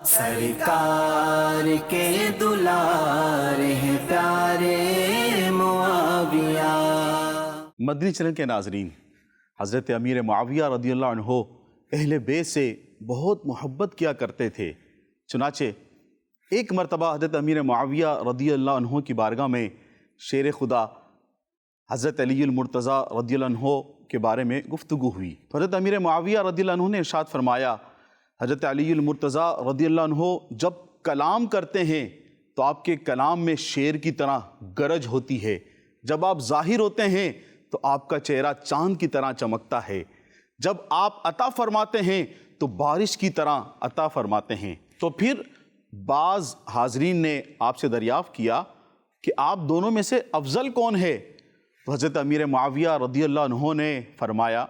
سرکار کے دلارے ہیں پیارے معاویہ۔ مدنی چینل کے ناظرین، حضرت امیر معاویہ رضی اللہ عنہ اہل بیت سے بہت محبت کیا کرتے تھے۔ چنانچہ ایک مرتبہ حضرت امیر معاویہ رضی اللہ عنہ کی بارگاہ میں شیر خدا حضرت علی المرتضیٰ رضی اللہ عنہ کے بارے میں گفتگو ہوئی تو حضرت امیر معاویہ رضی اللہ عنہ نے ارشاد فرمایا، حضرت علی المرتضیٰ رضی اللہ عنہ جب کلام کرتے ہیں تو آپ کے کلام میں شیر کی طرح گرج ہوتی ہے، جب آپ ظاہر ہوتے ہیں تو آپ کا چہرہ چاند کی طرح چمکتا ہے، جب آپ عطا فرماتے ہیں تو بارش کی طرح عطا فرماتے ہیں۔ تو پھر بعض حاضرین نے آپ سے دریافت کیا کہ آپ دونوں میں سے افضل کون ہے؟ تو حضرت امیر معاویہ رضی اللہ عنہ نے فرمایا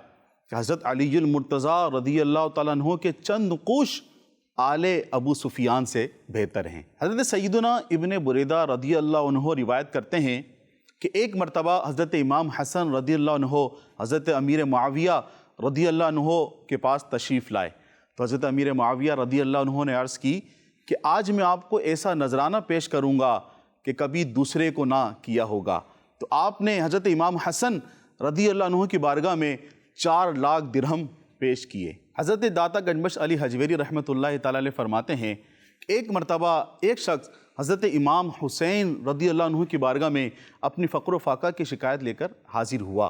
کہ حضرت علی المرتضیٰ رضی اللہ تعالیٰ عنہ کے چند نقوش آل ابو سفیان سے بہتر ہیں۔ حضرت سیدنا ابن بریدہ رضی اللہ عنہ روایت کرتے ہیں کہ ایک مرتبہ حضرت امام حسن رضی اللہ عنہ حضرت امیر معاویہ رضی اللہ عنہ کے پاس تشریف لائے تو حضرت امیر معاویہ رضی اللہ عنہ نے عرض کی کہ آج میں آپ کو ایسا نذرانہ پیش کروں گا کہ کبھی دوسرے کو نہ کیا ہوگا۔ تو آپ نے حضرت امام حسن رضی اللہ عنہ کی بارگاہ میں 4 لاکھ درہم پیش کیے۔ حضرت داتا گنجبخش علی حجویری رحمۃ اللہ تعالی علیہ فرماتے ہیں کہ ایک مرتبہ ایک شخص حضرت امام حسین رضی اللہ عنہ کی بارگاہ میں اپنی فقر و فاقہ کی شکایت لے کر حاضر ہوا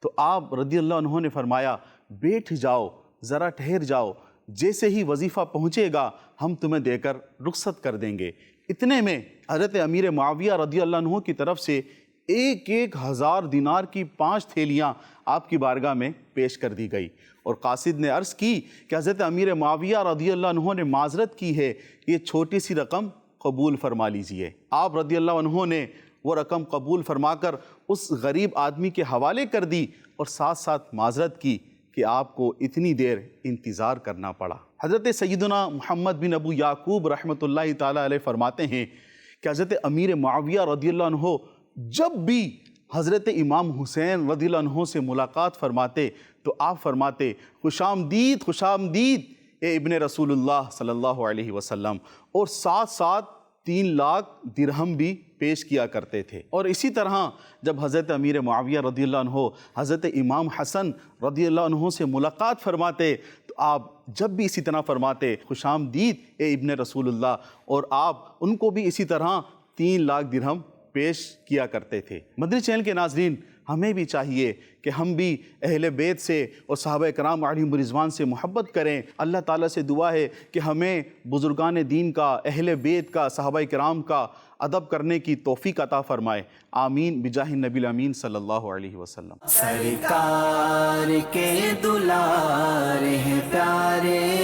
تو آپ رضی اللہ عنہ نے فرمایا، بیٹھ جاؤ، ذرا ٹھہر جاؤ، جیسے ہی وظیفہ پہنچے گا ہم تمہیں دے کر رخصت کر دیں گے۔ اتنے میں حضرت امیر معاویہ رضی اللہ عنہ کی طرف سے 1,000 دینار کی 5 تھیلیاں آپ کی بارگاہ میں پیش کر دی گئی اور قاصد نے عرض کی کہ حضرت امیر معاویہ رضی اللہ عنہ نے معذرت کی ہے، یہ چھوٹی سی رقم قبول فرما لیجئے۔ آپ رضی اللہ عنہ نے وہ رقم قبول فرما کر اس غریب آدمی کے حوالے کر دی اور ساتھ ساتھ معذرت کی کہ آپ کو اتنی دیر انتظار کرنا پڑا۔ حضرت سیدنا محمد بن ابو یعقوب رحمۃ اللہ تعالی علیہ فرماتے ہیں کہ حضرت امیر معاویہ رضی اللہ عنہ جب بھی حضرت امام حسین رضی اللہ عنہ سے ملاقات فرماتے تو آپ فرماتے، خوش آمدید خوش آمدید اے ابن رسول اللہ صلی اللہ علیہ وسلم، اور ساتھ ساتھ 3 لاکھ درہم بھی پیش کیا کرتے تھے۔ اور اسی طرح جب حضرت امیر معاویہ رضی اللہ عنہ حضرت امام حسن رضی اللہ عنہ سے ملاقات فرماتے تو آپ جب بھی اسی طرح فرماتے، خوش آمدید اے ابن رسول اللہ، اور آپ ان کو بھی اسی طرح 3 لاکھ درہم پیش کیا کرتے تھے۔ مدنی چینل کے ناظرین، ہمیں بھی چاہیے کہ ہم بھی اہل بیت سے اور صحابہ کرام علیہم رضوان سے محبت کریں۔ اللہ تعالیٰ سے دعا ہے کہ ہمیں بزرگان دین کا، اہل بیت کا، صحابہ کرام کا ادب کرنے کی توفیق عطا فرمائے۔ آمین بجاہ النبی الامین صلی اللہ علیہ وسلم۔ سرکار کے دلارے ہیں پیارے